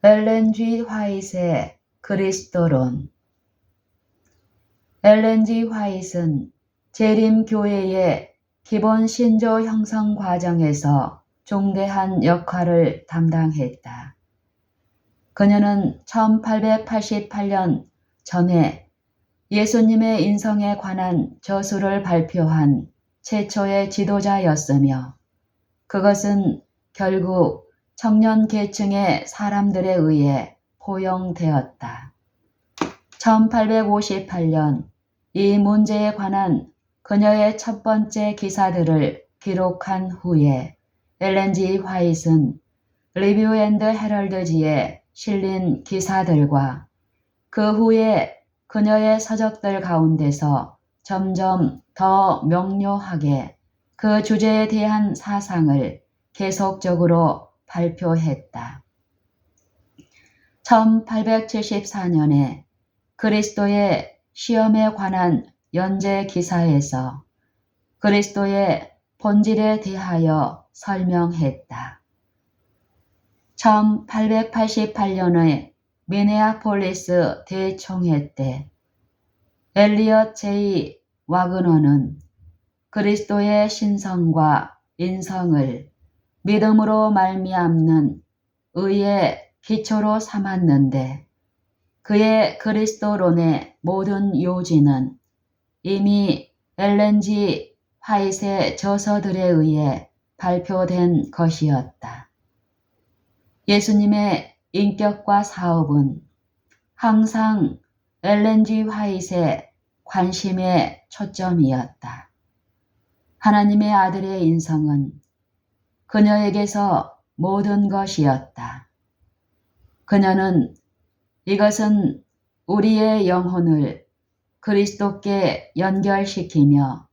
엘렌 G. 화이트의 그리스도론. 엘렌 G. 화이트는 재림교회의 기본 신조 형성 과정에서 중대한 역할을 담당했다. 그녀는 1888년 전에 예수님의 인성에 관한 저수를 발표한 최초의 지도자였으며 그것은 결국 청년 계층의 사람들에 의해 포용되었다. 1858년 이 문제에 관한 그녀의 첫 번째 기사들을 기록한 후에 엘렌 G. 화이트는 리뷰 앤드 헤럴드지에 실린 기사들과 그 후에 그녀의 서적들 가운데서 점점 더 명료하게 그 주제에 대한 사상을 계속적으로 발표했다. 1874년에 그리스도의 시험에 관한 연재 기사에서 그리스도의 본질에 대하여 설명했다. 1888년의 미네아폴리스 대총회 때 엘리엇 J. 와그너는 그리스도의 신성과 인성을 믿음으로 말미암는 의의 기초로 삼았는데 그의 그리스도론의 모든 요지는 이미 엘렌 G. 화이트의 저서들에 의해 발표된 것이었다. 예수님의 인격과 사업은 항상 엘렌 G. 화이트의 관심의 초점이었다. 하나님의 아들의 인성은 그녀에게서 모든 것이었다. 그녀는 이것은 우리의 영혼을 그리스도께 연결시키며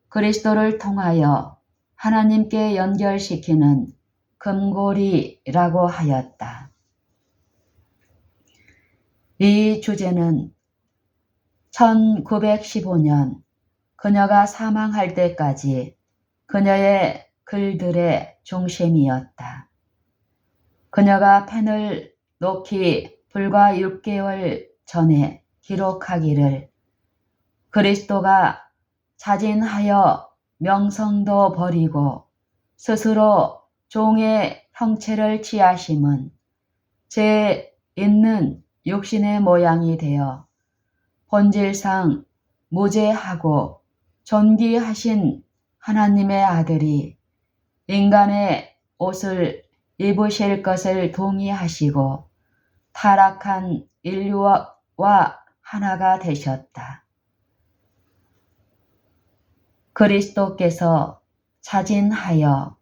그리스도를 통하여 하나님께 연결시키는 금고리라고 하였다. 이 주제는 1915년 그녀가 사망할 때까지 그녀의 글들의 중심이었다. 그녀가 펜을 놓기 불과 6개월 전에 기록하기를 그리스도가 자진하여 명성도 버리고 스스로 종의 형체를 취하심은 제 있는 육신의 모양이 되어 본질상 무죄하고 존귀하신 하나님의 아들이 인간의 옷을 입으실 것을 동의하시고 타락한 인류와 하나가 되셨다. 그리스도께서 자진하여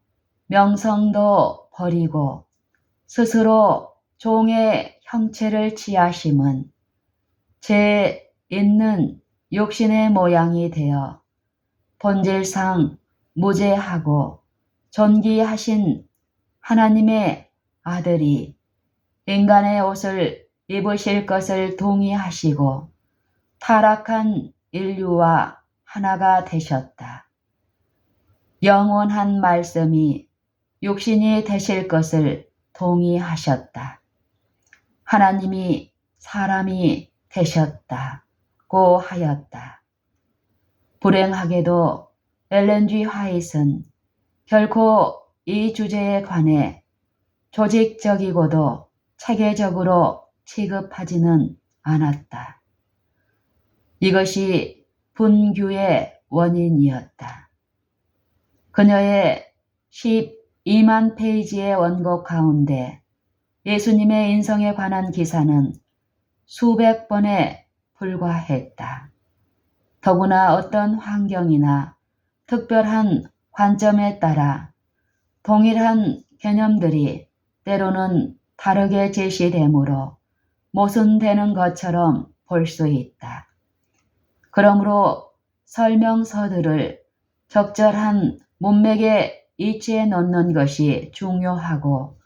명성도 버리고 스스로 종의 형체를 취하심은 제 있는 육신의 모양이 되어 본질상 무죄하고 존귀하신 하나님의 아들이 인간의 옷을 입으실 것을 동의하시고 타락한 인류와 하나가 되셨다. 영원한 말씀이 육신이 되실 것을 동의하셨다. 하나님이 사람이 되셨다고 하였다. 불행하게도 엘렌 G. 화이트는 결코 이 주제에 관해 조직적이고도 체계적으로 취급하지는 않았다. 이것이 분규의 원인이었다. 그녀의 12만 페이지의 원고 가운데 예수님의 인성에 관한 기사는 수백 번에 불과했다. 더구나 어떤 환경이나 특별한 관점에 따라 동일한 개념들이 때로는 다르게 제시되므로 모순되는 것처럼 볼 수 있다. 그러므로 설명서들을 적절한 문맥에 이치해 놓는 것이 중요하고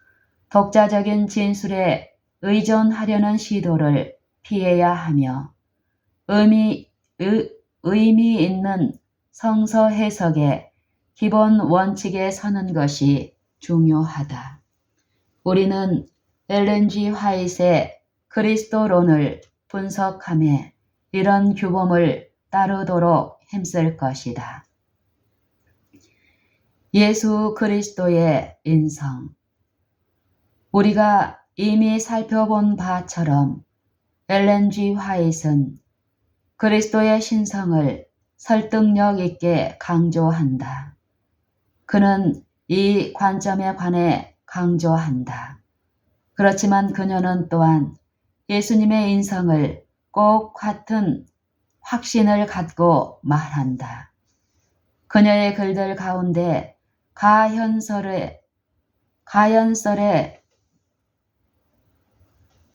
독자적인 진술에 의존하려는 시도를 피해야 하며 의미 있는 성서 해석의 기본 원칙에 서는 것이 중요하다. 우리는 엘렌 G. 화이트의 그리스도론을 분석함에 이런 규범을 따르도록 힘쓸 것이다. 예수 그리스도의 인성. 우리가 이미 살펴본 바처럼 엘렌 G. 화이트는 그리스도의 신성을 설득력 있게 강조한다. 그는 이 관점에 관해 강조한다. 그렇지만 그녀는 또한 예수님의 인성을 꼭 같은 확신을 갖고 말한다. 그녀의 글들 가운데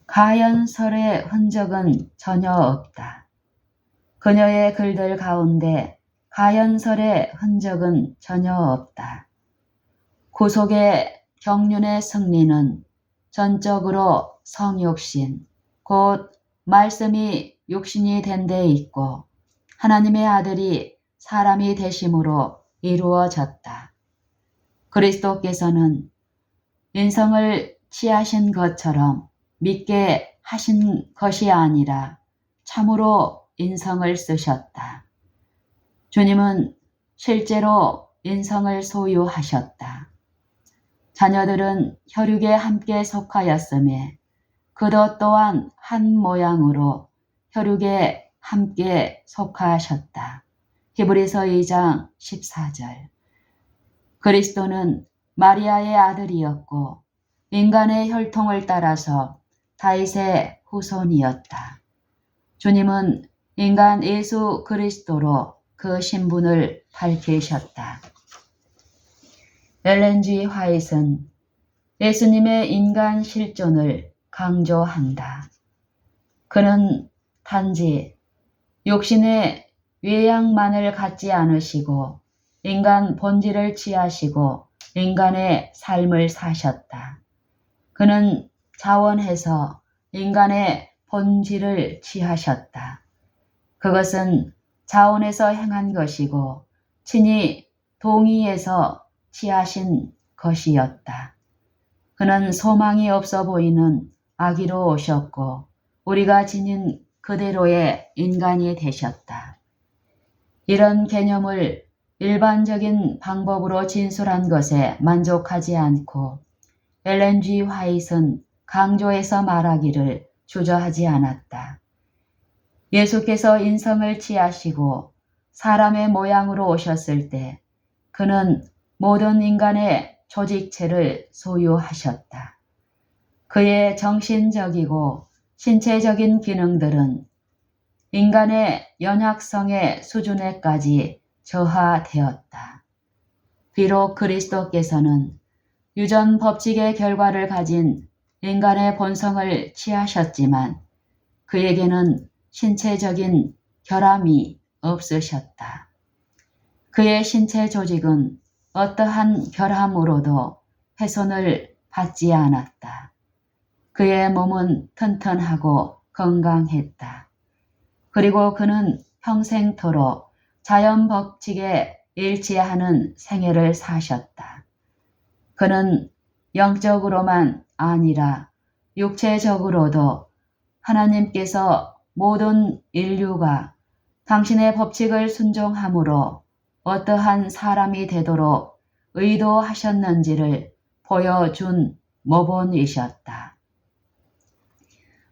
가연설의 흔적은 전혀 없다. 그녀의 글들 가운데 가연설의 흔적은 전혀 없다. 구속의 경륜의 승리는 전적으로 성육신, 곧 말씀이 육신이 된 데 있고 하나님의 아들이 사람이 되심으로 이루어졌다. 그리스도께서는 인성을 취하신 것처럼 믿게 하신 것이 아니라 참으로 인성을 쓰셨다. 주님은 실제로 인성을 소유하셨다. 자녀들은 혈육에 함께 속하였음에 그도 또한 한 모양으로 혈육에 함께 속하셨다. 히브리서 2장 14절. 그리스도는 마리아의 아들이었고 인간의 혈통을 따라서 다윗의 후손이었다. 주님은 인간 예수 그리스도로 그 신분을 밝히셨다. 엘렌 G. 화이트는 예수님의 인간 실존을 강조한다. 그는 단지 육신의 외양만을 갖지 않으시고 인간 본질을 취하시고 인간의 삶을 사셨다. 그는 자원해서 인간의 본질을 취하셨다. 그것은 자원에서 행한 것이고 친히 동의에서 취하신 것이었다. 그는 소망이 없어 보이는 아기로 오셨고 우리가 지닌 그대로의 인간이 되셨다. 이런 개념을 일반적인 방법으로 진술한 것에 만족하지 않고 엘렌 G. 화이트는 강조해서 말하기를 주저하지 않았다. 예수께서 인성을 취하시고 사람의 모양으로 오셨을 때 그는 모든 인간의 조직체를 소유하셨다. 그의 정신적이고 신체적인 기능들은 인간의 연약성의 수준에까지 저하되었다. 비록 그리스도께서는 유전 법칙의 결과를 가진 인간의 본성을 취하셨지만 그에게는 신체적인 결함이 없으셨다. 그의 신체 조직은 어떠한 결함으로도 훼손을 받지 않았다. 그의 몸은 튼튼하고 건강했다. 그리고 그는 평생토록 자연 법칙에 일치하는 생애를 사셨다. 그는 영적으로만 아니라 육체적으로도 하나님께서 모든 인류가 당신의 법칙을 순종함으로 어떠한 사람이 되도록 의도하셨는지를 보여준 모본이셨다.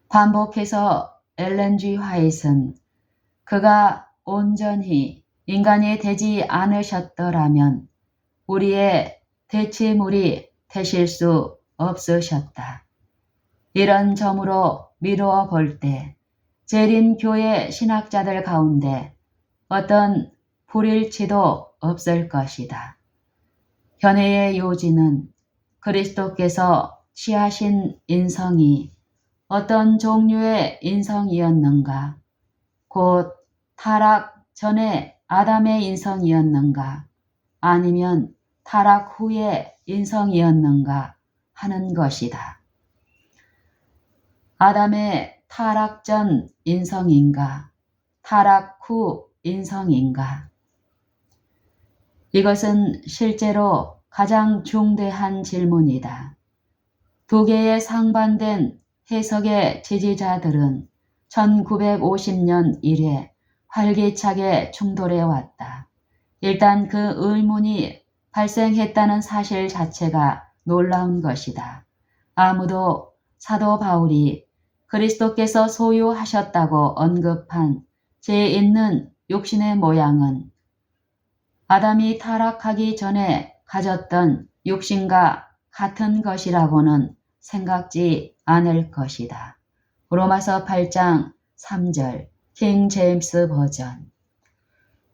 반복해서 엘렌 G. 화이트는 그가 온전히 인간이 되지 않으셨더라면 우리의 대체물이 되실 수 없으셨다. 이런 점으로 미루어 볼 때 재림교회 신학자들 가운데 어떤 불일치도 없을 것이다. 현해의 요지는 그리스도께서 취하신 인성이 어떤 종류의 인성이었는가, 곧 타락 전에 아담의 인성이었는가, 아니면 타락 후의 인성이었는가 하는 것이다. 아담의 타락 전 인성인가, 타락 후 인성인가? 이것은 실제로 가장 중대한 질문이다. 두 개의 상반된 해석의 지지자들은 1950년 이래 활기차게 충돌해 왔다. 일단 그 의문이 발생했다는 사실 자체가 놀라운 것이다. 아무도 사도 바울이 그리스도께서 소유하셨다고 언급한 죄 있는 육신의 모양은 아담이 타락하기 전에 가졌던 육신과 같은 것이라고는 생각지 않을 것이다. 로마서 8장 3절 킹 제임스 버전.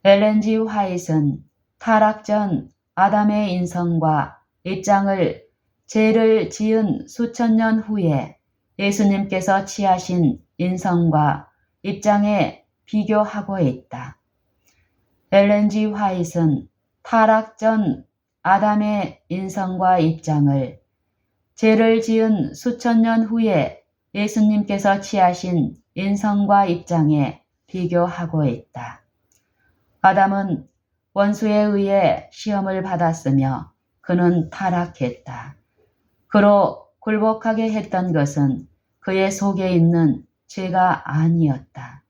엘렌 G. 화이트는 타락 전 아담의 인성과 입장을 죄를 지은 수천 년 후에 예수님께서 취하신 인성과 입장에 비교하고 있다. 엘렌 G. 화이트는 타락 전 아담의 인성과 입장을 죄를 지은 수천 년 후에 예수님께서 취하신 인성과 입장에 비교하고 있다. 아담은 원수에 의해 시험을 받았으며 그는 타락했다. 그로 굴복하게 했던 것은 그의 속에 있는 죄가 아니었다.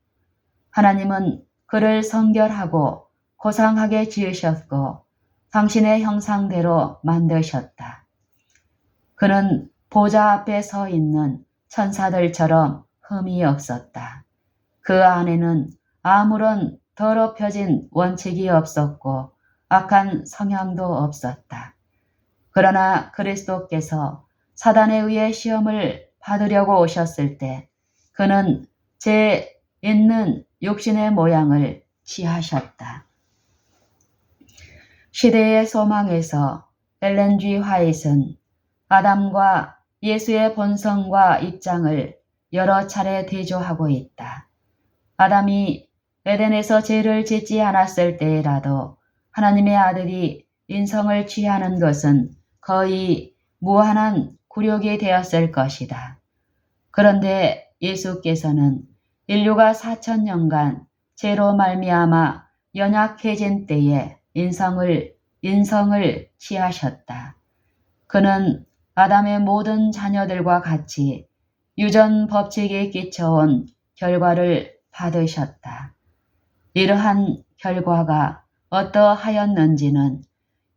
하나님은 그를 성결하고 고상하게 지으셨고 당신의 형상대로 만드셨다. 그는 보좌 앞에 서 있는 천사들처럼 흠이 없었다. 그 안에는 아무런 더럽혀진 원칙이 없었고 악한 성향도 없었다. 그러나 그리스도께서 사단에 의해 시험을 받으려고 오셨을 때 그는 죄 있는 육신의 모양을 취하셨다. 시대의 소망에서 엘렌 G. 화이트는 아담과 예수의 본성과 입장을 여러 차례 대조하고 있다. 아담이 에덴에서 죄를 짓지 않았을 때라도 하나님의 아들이 인성을 취하는 것은 거의 무한한 굴욕이 되었을 것이다. 그런데 예수께서는 인류가 4,000년간 죄로 말미암아 연약해진 때에 인성을 취하셨다. 그는 아담의 모든 자녀들과 같이 유전 법칙에 끼쳐온 결과를 받으셨다. 이러한 결과가 어떠하였는지는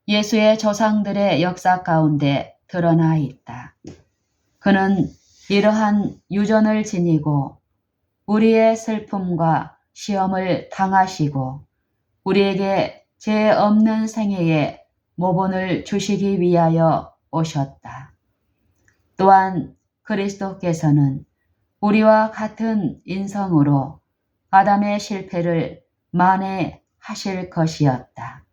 예수의 조상들의 역사 가운데 드러나 있다. 그는 이러한 유전을 지니고 우리의 슬픔과 시험을 당하시고 우리에게 죄 없는 생애의 모본을 주시기 위하여 오셨다. 또한 그리스도께서는 우리와 같은 인성으로 아담의 실패를 만회하실 것이었다.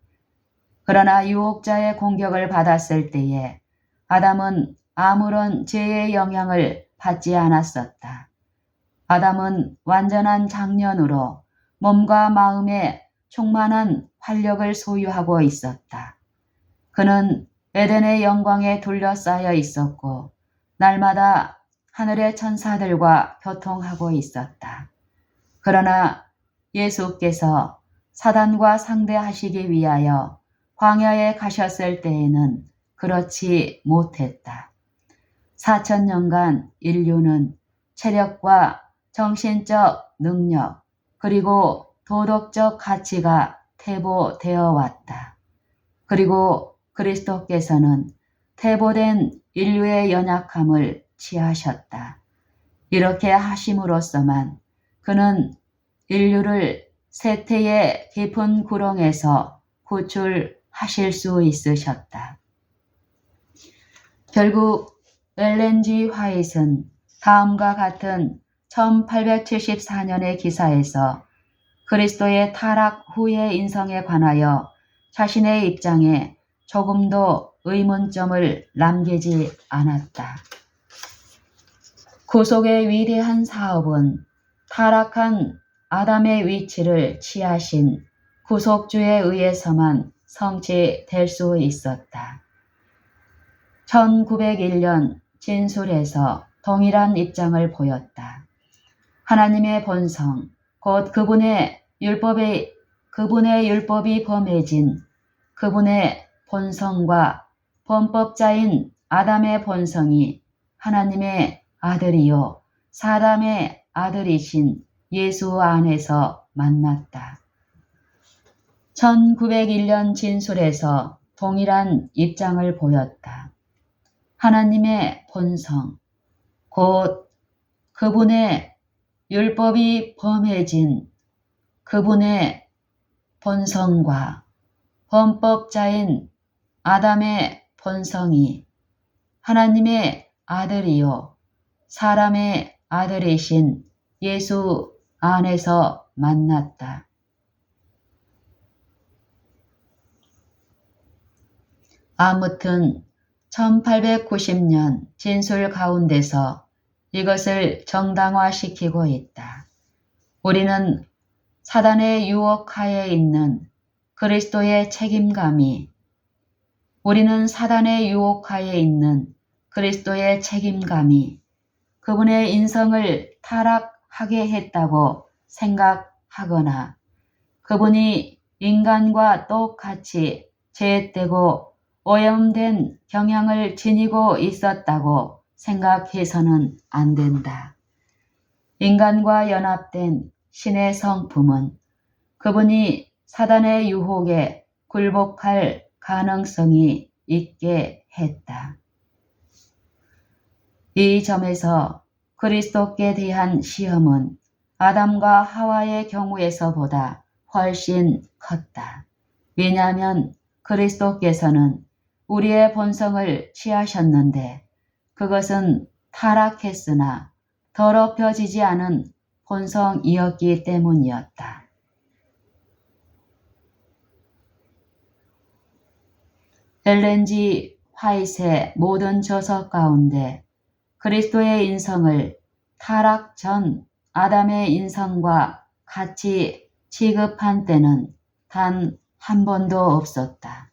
그러나 유혹자의 공격을 받았을 때에 아담은 아무런 죄의 영향을 받지 않았었다. 아담은 완전한 장년으로 몸과 마음에 충만한 활력을 소유하고 있었다. 그는 에덴의 영광에 둘러싸여 있었고 날마다 하늘의 천사들과 교통하고 있었다. 그러나 예수께서 사단과 상대하시기 위하여 광야에 가셨을 때에는 그렇지 못했다. 4,000년간 인류는 체력과 정신적 능력 그리고 도덕적 가치가 퇴보되어 왔다. 그리고 그리스도께서는 퇴보된 인류의 연약함을 취하셨다. 이렇게 하심으로써만 그는 인류를 세태의 깊은 구렁에서 구출하실 수 있으셨다. 결국 엘렌 G. 화이트는 다음과 같은 1874년의 기사에서 그리스도의 타락 후의 인성에 관하여 자신의 입장에 조금도 의문점을 남기지 않았다. 구속의 위대한 사업은 타락한 아담의 위치를 취하신 구속주에 의해서만 성취될 수 있었다. 1901년 진술에서 동일한 입장을 보였다. 하나님의 본성, 곧 그분의 율법이 범해진 그분의 본성과 범법자인 아담의 본성이 하나님의 아들이요 사람의 아들이신 예수 안에서 만났다. 1901년 진술에서 동일한 입장을 보였다. 하나님의 본성, 곧 그분의 율법이 범해진 그분의 본성과 범법자인 아담의 본성이 하나님의 아들이요 사람의 아들이신 예수 안에서 만났다. 아무튼 1890년 진술 가운데서 이것을 정당화시키고 있다. 우리는 사단의 유혹하에 있는 그리스도의 책임감이 그분의 인성을 타락하게 했다고 생각하거나 그분이 인간과 똑같이 죄되고 오염된 경향을 지니고 있었다고 생각해서는 안 된다. 인간과 연합된 신의 성품은 그분이 사단의 유혹에 굴복할 가능성이 있게 했다. 이 점에서 그리스도께 대한 시험은 아담과 하와의 경우에서보다 훨씬 컸다. 왜냐하면 그리스도께서는 우리의 본성을 취하셨는데 그것은 타락했으나 더럽혀지지 않은 본성이었기 때문이었다. 엘렌 G. 화이트의 모든 저서 가운데 그리스도의 인성을 타락 전 아담의 인성과 같이 취급한 때는 단 한 번도 없었다.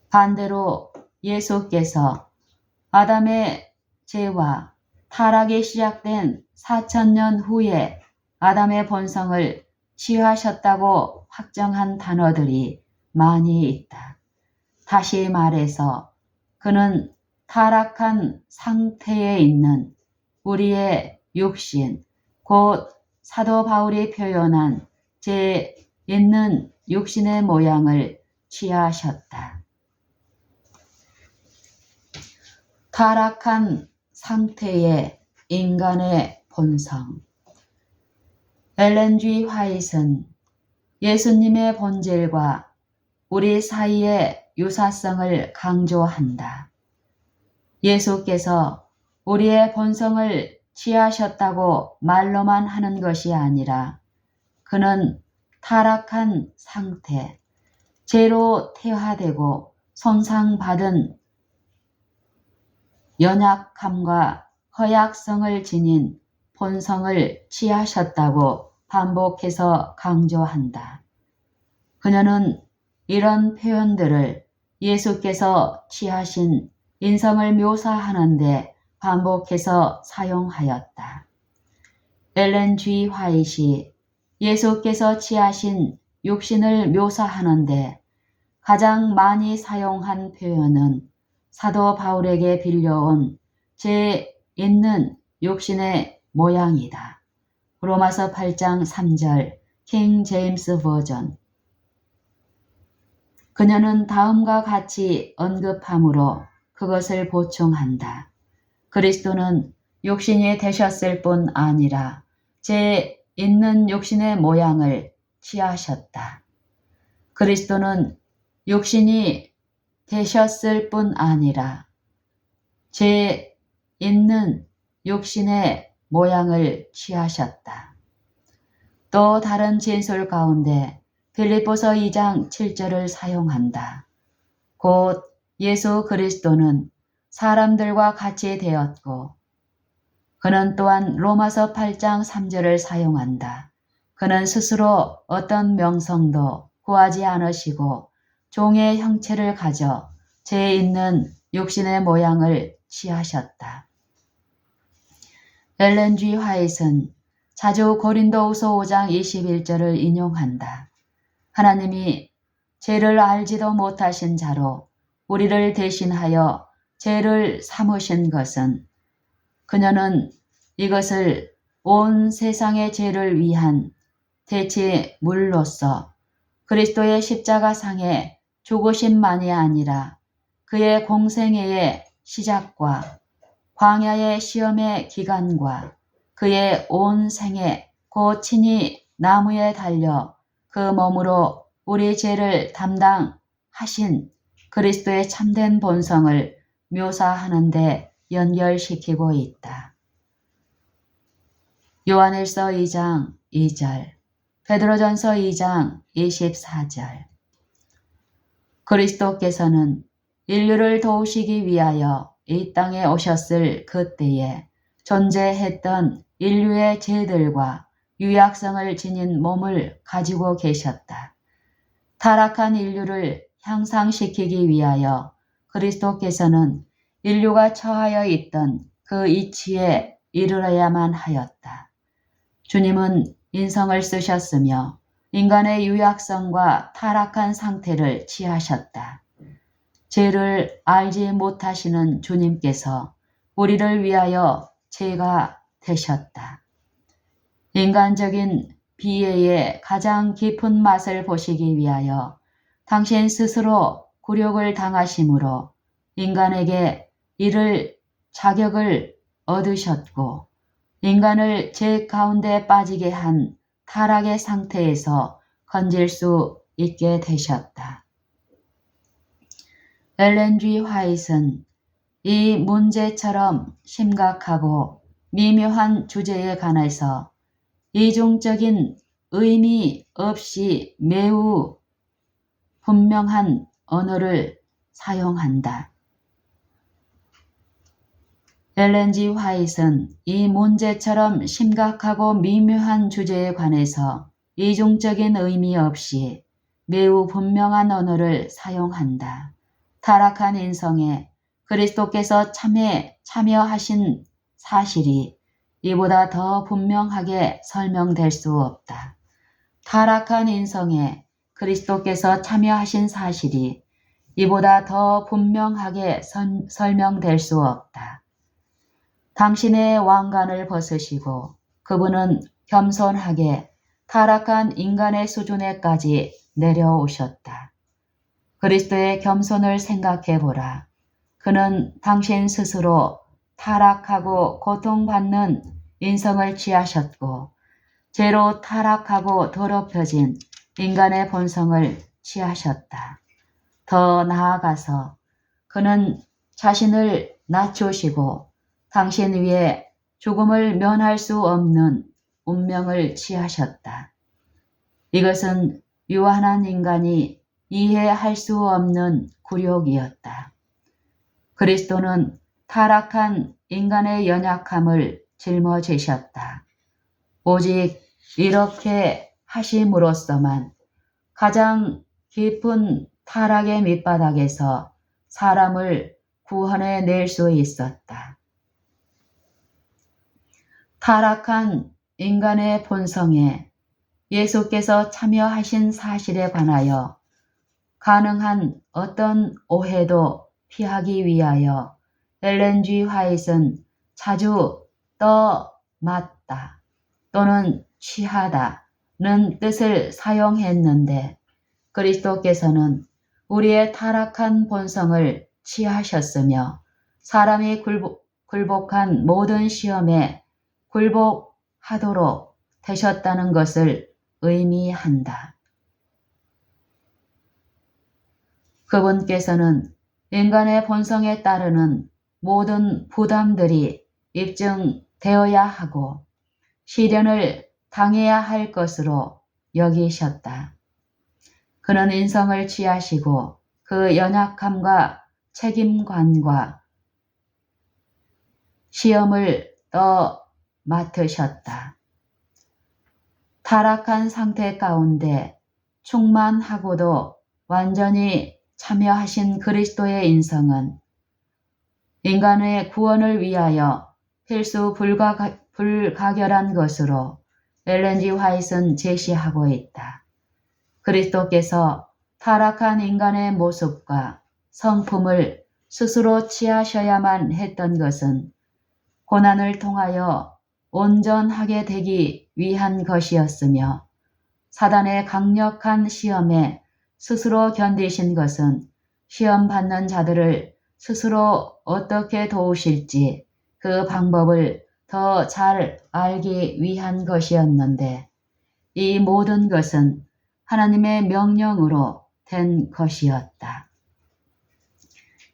반대로 예수께서 아담의 죄와 타락이 시작된 4000년 후에 아담의 본성을 취하셨다고 확정한 단어들이 많이 있다. 다시 말해서 그는 타락한 상태에 있는 우리의 육신, 곧 사도 바울이 표현한 죄 있는 육신의 모양을 취하셨다. 타락한 상태의 인간의 본성. 엘렌 G. 화이트는 예수님의 본질과 우리 사이의 유사성을 강조한다. 예수께서 우리의 본성을 취하셨다고 말로만 하는 것이 아니라 그는 타락한 상태, 죄로 태화되고 손상받은 연약함과 허약성을 지닌 본성을 취하셨다고 반복해서 강조한다. 그녀는 이런 표현들을 예수께서 취하신 인성을 묘사하는데 반복해서 사용하였다. 엘렌 G. 화이트이 예수께서 취하신 육신을 묘사하는데 가장 많이 사용한 표현은 사도 바울에게 빌려온 죄 있는 육신의 모양이다. 로마서 8장 3절 킹 제임스 버전. 그녀는 다음과 같이 언급함으로 그것을 보충한다. 그리스도는 육신이 되셨을 뿐 아니라 죄 있는 육신의 모양을 취하셨다. 그리스도는 육신이 되셨을 뿐 아니라 죄 있는 육신의 모양을 취하셨다. 또 다른 진술 가운데 빌립보서 2장 7절을 사용한다. 곧 예수 그리스도는 사람들과 같이 되었고 그는 또한 로마서 8장 3절을 사용한다. 그는 스스로 어떤 명성도 구하지 않으시고 종의 형체를 가져 죄 있는 육신의 모양을 취하셨다. 엘렌 G. 화이트는 자주 고린도후서 5장 21절을 인용한다. 하나님이 죄를 알지도 못하신 자로 우리를 대신하여 죄를 삼으신 것은 그녀는 이것을 온 세상의 죄를 위한 대체물로서 그리스도의 십자가상의 죽으심만이 아니라 그의 공생애의 시작과 광야의 시험의 기간과 그의 온 생애 곧 친히 나무에 달려 그 몸으로 우리 죄를 담당하신 그리스도의 참된 본성을 묘사하는 데 연결시키고 있다. 요한일서 2장 2절, 베드로전서 2장 24절. 그리스도께서는 인류를 도우시기 위하여 이 땅에 오셨을 그때에 존재했던 인류의 죄들과 유약성을 지닌 몸을 가지고 계셨다. 타락한 인류를 향상시키기 위하여 그리스도께서는 인류가 처하여 있던 그 이치에 이르러야만 하였다. 주님은 인성을 쓰셨으며 인간의 유약성과 타락한 상태를 취하셨다. 죄를 알지 못하시는 주님께서 우리를 위하여 죄가 되셨다. 인간적인 비애의 가장 깊은 맛을 보시기 위하여 당신 스스로 굴욕을 당하심으로 인간에게 이를 자격을 얻으셨고 인간을 죄 가운데 빠지게 한 타락의 상태에서 건질 수 있게 되셨다. 엘렌 G. 화이트는 이 문제처럼 심각하고 미묘한 주제에 관해서 이중적인 의미 없이 매우 분명한 언어를 사용한다. 엘렌 G. 화이트는 이 문제처럼 심각하고 미묘한 주제에 관해서 이중적인 의미 없이 매우 분명한 언어를 사용한다. 타락한 인성에 그리스도께서 참여하신 사실이 이보다 더 분명하게 설명될 수 없다. 타락한 인성에 그리스도께서 참여하신 사실이 이보다 더 분명하게 설명될 수 없다. 당신의 왕관을 벗으시고 그분은 겸손하게 타락한 인간의 수준에까지 내려오셨다. 그리스도의 겸손을 생각해보라. 그는 당신 스스로 타락하고 고통받는 인성을 취하셨고 죄로 타락하고 더럽혀진 인간의 본성을 취하셨다. 더 나아가서 그는 자신을 낮추시고 당신 위에 죽음을 면할 수 없는 운명을 취하셨다. 이것은 유한한 인간이 이해할 수 없는 굴욕이었다. 그리스도는 타락한 인간의 연약함을 짊어지셨다. 오직 이렇게 하심으로써만 가장 깊은 타락의 밑바닥에서 사람을 구원해 낼 수 있었다. 타락한 인간의 본성에 예수께서 참여하신 사실에 관하여 가능한 어떤 오해도 피하기 위하여 엘렌 G. 화이트는 자주 떠맞다 또는 취하다는 뜻을 사용했는데 그리스도께서는 우리의 타락한 본성을 취하셨으며 사람이 굴복한 모든 시험에 굴복하도록 되셨다는 것을 의미한다. 그분께서는 인간의 본성에 따르는 모든 부담들이 입증되어야 하고 시련을 당해야 할 것으로 여기셨다. 그는 인성을 취하시고 그 연약함과 책임감과 시험을 맡으셨다. 타락한 상태 가운데 충만하고도 완전히 참여하신 그리스도의 인성은 인간의 구원을 위하여 필수 불가결한 것으로 엘렌 G. 화이트는 제시하고 있다. 그리스도께서 타락한 인간의 모습과 성품을 스스로 취하셔야만 했던 것은 고난을 통하여 온전하게 되기 위한 것이었으며 사단의 강력한 시험에 스스로 견디신 것은 시험 받는 자들을 스스로 어떻게 도우실지 그 방법을 더 잘 알기 위한 것이었는데 이 모든 것은 하나님의 명령으로 된 것이었다.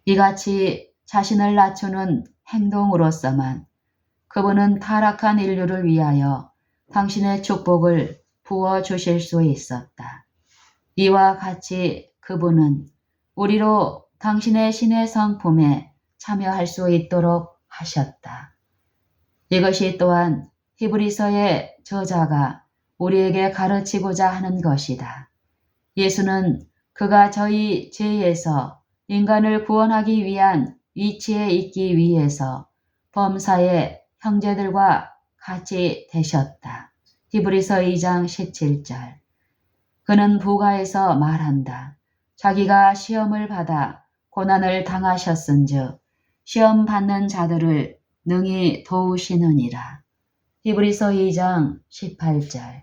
이같이 자신을 낮추는 행동으로서만 그분은 타락한 인류를 위하여 당신의 축복을 부어주실 수 있었다. 이와 같이 그분은 우리로 당신의 신의 성품에 참여할 수 있도록 하셨다. 이것이 또한 히브리서의 저자가 우리에게 가르치고자 하는 것이다. 예수는 그가 저희 죄에서 인간을 구원하기 위한 위치에 있기 위해서 범사의 형제들과 같이 되셨다. 히브리서 2장 17절. 그는 부가에서 말한다. 자기가 시험을 받아 고난을 당하셨은즉 시험 받는 자들을 능히 도우시느니라. 히브리서 2장 18절.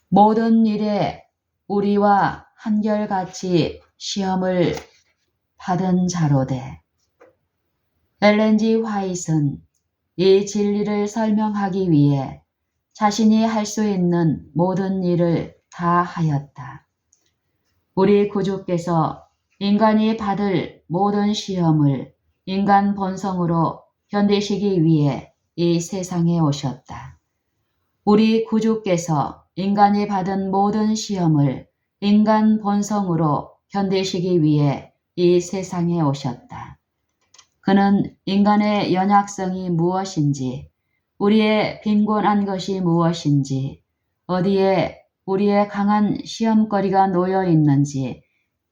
모든 일에 우리와 한결같이 시험을 받은 자로되 엘렌 G. 화이트는 이 진리를 설명하기 위해 자신이 할 수 있는 모든 일을 다 하였다. 우리 구주께서 인간이 받을 모든 시험을 인간 본성으로 견디시기 위해 이 세상에 오셨다. 우리 구주께서 인간이 받은 모든 시험을 인간 본성으로 견디시기 위해 이 세상에 오셨다. 그는 인간의 연약성이 무엇인지, 우리의 빈곤한 것이 무엇인지, 어디에 우리의 강한 시험거리가 놓여 있는지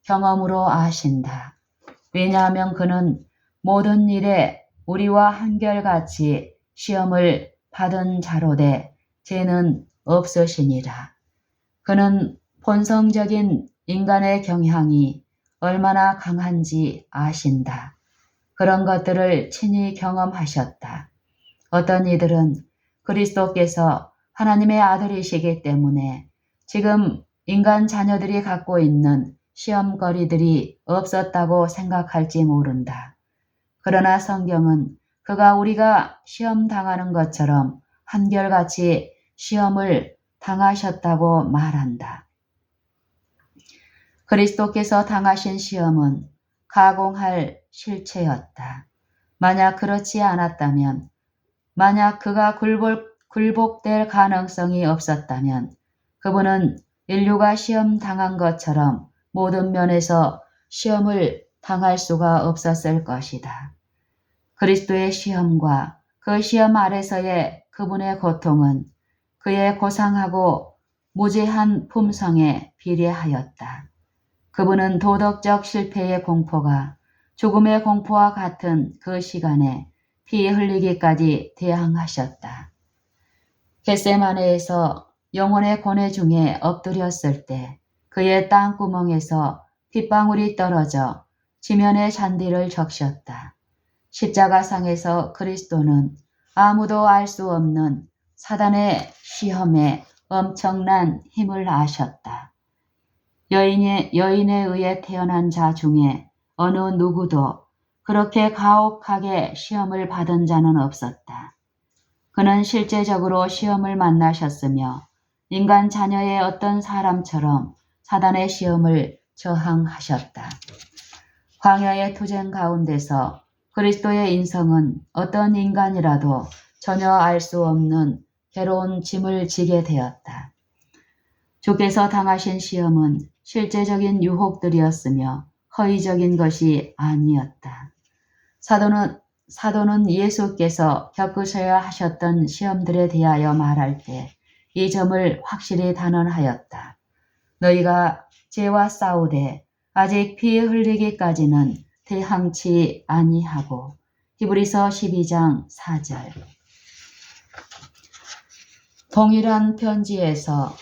경험으로 아신다. 왜냐하면 그는 모든 일에 우리와 한결같이 시험을 받은 자로되 죄는 없으시니라. 그는 본성적인 인간의 경향이 얼마나 강한지 아신다. 그런 것들을 친히 경험하셨다. 어떤 이들은 그리스도께서 하나님의 아들이시기 때문에 지금 인간 자녀들이 갖고 있는 시험거리들이 없었다고 생각할지 모른다. 그러나 성경은 그가 우리가 시험 당하는 것처럼 한결같이 시험을 당하셨다고 말한다. 그리스도께서 당하신 시험은 가공할 실체였다. 만약 그렇지 않았다면, 만약 그가 굴복될 가능성이 없었다면 그분은 인류가 시험 당한 것처럼 모든 면에서 시험을 당할 수가 없었을 것이다. 그리스도의 시험과 그 시험 아래서의 그분의 고통은 그의 고상하고 무제한 품성에 비례하였다. 그분은 도덕적 실패의 공포가 죽음의 공포와 같은 그 시간에 피 흘리기까지 대항하셨다. 겟세마네에서 영혼의 고뇌 중에 엎드렸을 때 그의 땅구멍에서 핏방울이 떨어져 지면의 잔디를 적셨다. 십자가상에서 그리스도는 아무도 알 수 없는 사단의 시험에 엄청난 힘을 아셨다. 여인에 의해 태어난 자 중에 어느 누구도 그렇게 가혹하게 시험을 받은 자는 없었다. 그는 실제적으로 시험을 만나셨으며 인간 자녀의 어떤 사람처럼 사단의 시험을 저항하셨다. 광야의 투쟁 가운데서 그리스도의 인성은 어떤 인간이라도 전혀 알 수 없는 괴로운 짐을 지게 되었다. 주께서 당하신 시험은 실제적인 유혹들이었으며 허위적인 것이 아니었다. 사도는 예수께서 겪으셔야 하셨던 시험들에 대하여 말할 때 이 점을 확실히 단언하였다. 너희가 죄와 싸우되 아직 피 흘리기까지는 대항치 아니하고. 히브리서 12장 4절. 동일한 편지에서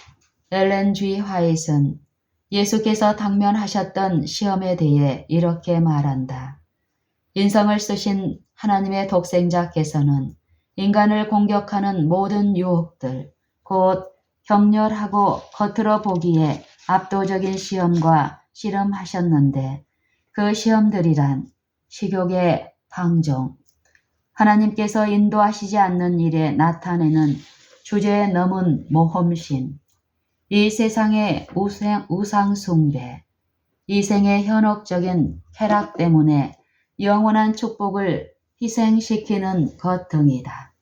엘렌 G. 화이트는 예수께서 당면하셨던 시험에 대해 이렇게 말한다. 인성을 쓰신 하나님의 독생자께서는 인간을 공격하는 모든 유혹들, 곧 격렬하고 겉으로 보기에 압도적인 시험과 씨름하셨는데 그 시험들이란 식욕의 방종, 하나님께서 인도하시지 않는 일에 나타내는 주제에 넘은 모험심, 이 세상의 우상 숭배, 이생의 현혹적인 쾌락 때문에 영원한 축복을 희생시키는 것 등이다.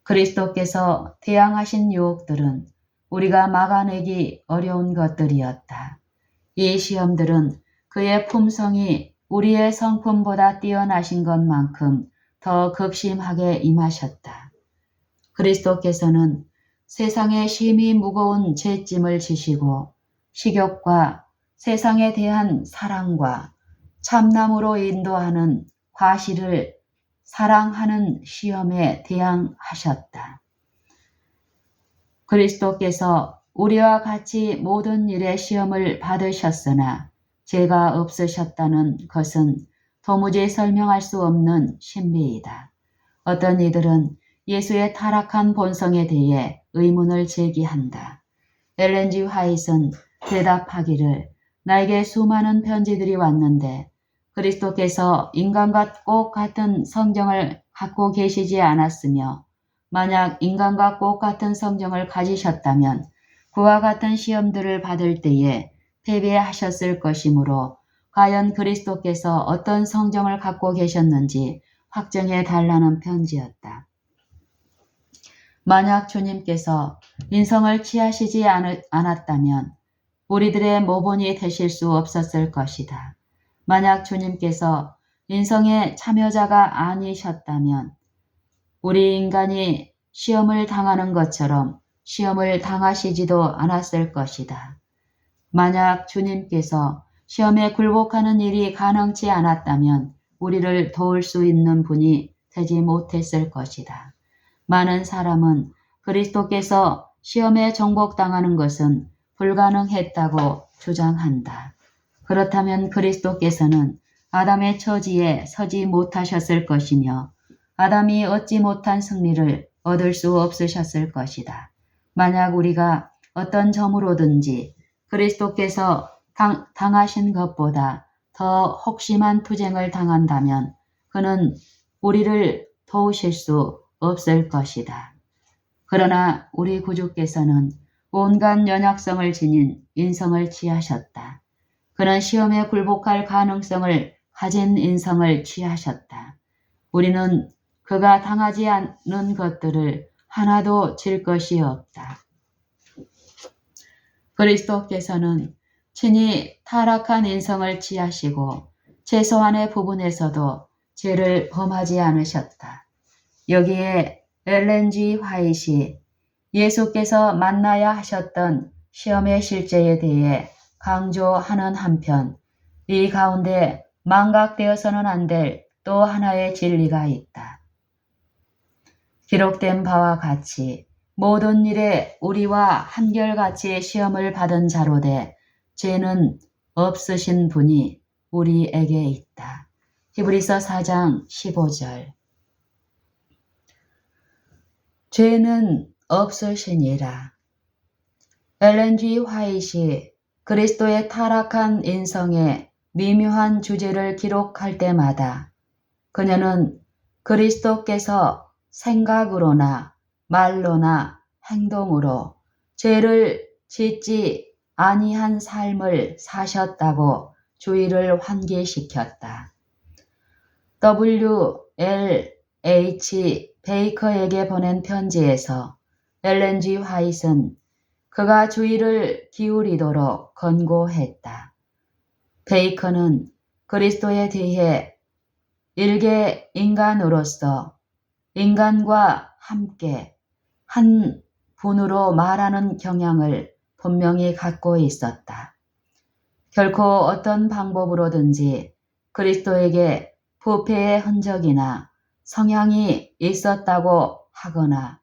그리스도께서 대항하신 유혹들은 우리가 막아내기 어려운 것들이었다. 이 시험들은 그의 품성이 우리의 성품보다 뛰어나신 것만큼 더 극심하게 임하셨다. 그리스도께서는 세상의 심히 무거운 죄짐을 지시고 식욕과 세상에 대한 사랑과 참남으로 인도하는 과실을 사랑하는 시험에 대항하셨다. 그리스도께서 우리와 같이 모든 일에 시험을 받으셨으나 죄가 없으셨다는 것은 도무지 설명할 수 없는 신비이다. 어떤 이들은 예수의 타락한 본성에 대해 의문을 제기한다. 엘렌 G. 화이트는 대답하기를 나에게 수많은 편지들이 왔는데 그리스도께서 인간과 꼭 같은 성정을 갖고 계시지 않았으며 만약 인간과 꼭 같은 성정을 가지셨다면 그와 같은 시험들을 받을 때에 패배하셨을 것이므로 과연 그리스도께서 어떤 성정을 갖고 계셨는지 확정해 달라는 편지였다. 만약 주님께서 인성을 취하시지 않았다면 우리들의 모본이 되실 수 없었을 것이다. 만약 주님께서 인성의 참여자가 아니셨다면 우리 인간이 시험을 당하는 것처럼 시험을 당하시지도 않았을 것이다. 만약 주님께서 시험에 굴복하는 일이 가능치 않았다면 우리를 도울 수 있는 분이 되지 못했을 것이다. 많은 사람은 그리스도께서 시험에 정복당하는 것은 불가능했다고 주장한다. 그렇다면 그리스도께서는 아담의 처지에 서지 못하셨을 것이며 아담이 얻지 못한 승리를 얻을 수 없으셨을 것이다. 만약 우리가 어떤 점으로든지 그리스도께서 당하신 것보다 더 혹심한 투쟁을 당한다면 그는 우리를 도우실 수 없을 것이다. 그러나 우리 구주께서는 온갖 연약성을 지닌 인성을 취하셨다. 그는 시험에 굴복할 가능성을 가진 인성을 취하셨다. 우리는 그가 당하지 않는 것들을 하나도 질 것이 없다. 그리스도께서는 친히 타락한 인성을 취하시고 최소한의 부분에서도 죄를 범하지 않으셨다. 여기에 엘렌 G. 화이트이 예수께서 만나야 하셨던 시험의 실제에 대해 강조하는 한편 이 가운데 망각되어서는 안 될 또 하나의 진리가 있다. 기록된 바와 같이 모든 일에 우리와 한결같이 시험을 받은 자로되 죄는 없으신 분이 우리에게 있다. 히브리서 4장 15절. 죄는 없으시니라. 엘렌 G. 화이트이 그리스도의 타락한 인성의 미묘한 주제를 기록할 때마다 그녀는 그리스도께서 생각으로나 말로나 행동으로 죄를 짓지 아니한 삶을 사셨다고 주의를 환기시켰다. W.L.H. 베이커에게 보낸 편지에서 엘렌 G. 화이트는 그가 주의를 기울이도록 권고했다. 베이커는 그리스도에 대해 일개 인간으로서 인간과 함께 한 분으로 말하는 경향을 분명히 갖고 있었다. 결코 어떤 방법으로든지 그리스도에게 부패의 흔적이나 성향이 있었다고 하거나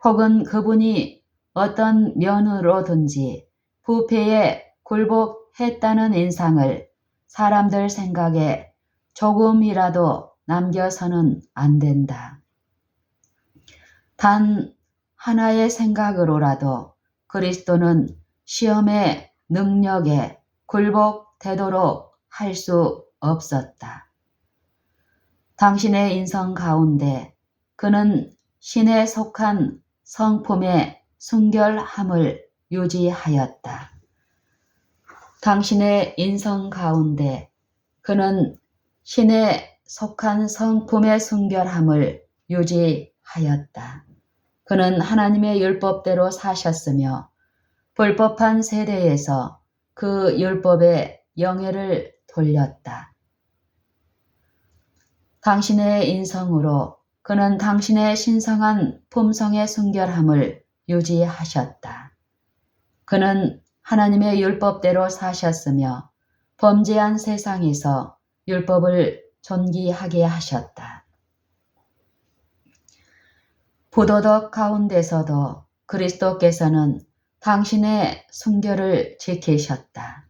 혹은 그분이 어떤 면으로든지 부패의 굴복했다는 인상을 사람들 생각에 조금이라도 남겨서는 안 된다. 단 하나의 생각으로라도 그리스도는 시험의 능력에 굴복되도록 할 수 없었다. 당신의 인성 가운데 그는 신에 속한 성품의 순결함을 유지하였다. 당신의 인성 가운데 그는 신에 속한 성품의 순결함을 유지하였다. 그는 하나님의 율법대로 사셨으며 불법한 세대에서 그 율법의 영예를 돌렸다. 당신의 인성으로 그는 당신의 신성한 품성의 순결함을 유지하셨다. 그는 하나님의 율법대로 사셨으며 범죄한 세상에서 율법을 존귀하게 하셨다. 부도덕 가운데서도 그리스도께서는 당신의 순결을 지키셨다.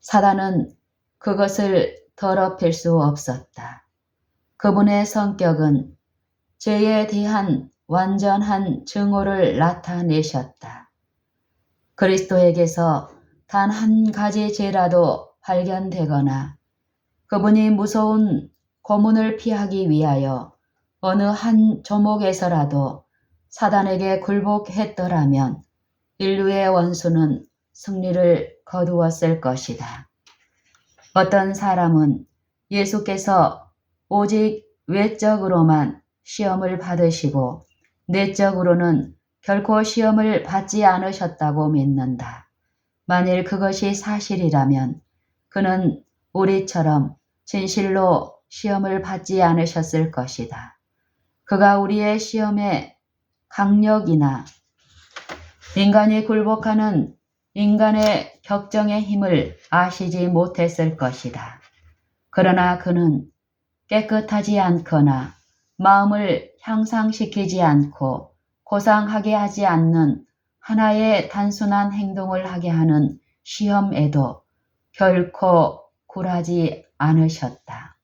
사단은 그것을 더럽힐 수 없었다. 그분의 성격은 죄에 대한 완전한 증오를 나타내셨다. 그리스도에게서 단 한 가지 죄라도 발견되거나 그분이 무서운 고문을 피하기 위하여 어느 한 조목에서라도 사단에게 굴복했더라면 인류의 원수는 승리를 거두었을 것이다. 어떤 사람은 예수께서 오직 외적으로만 시험을 받으시고 내적으로는 결코 시험을 받지 않으셨다고 믿는다. 만일 그것이 사실이라면 그는 우리처럼 진실로 시험을 받지 않으셨을 것이다. 그가 우리의 시험의 강력이나 인간이 굴복하는 인간의 격정의 힘을 아시지 못했을 것이다. 그러나 그는 깨끗하지 않거나 마음을 향상시키지 않고 고상하게 하지 않는 하나의 단순한 행동을 하게 하는 시험에도 결코 굴하지 않으셨다.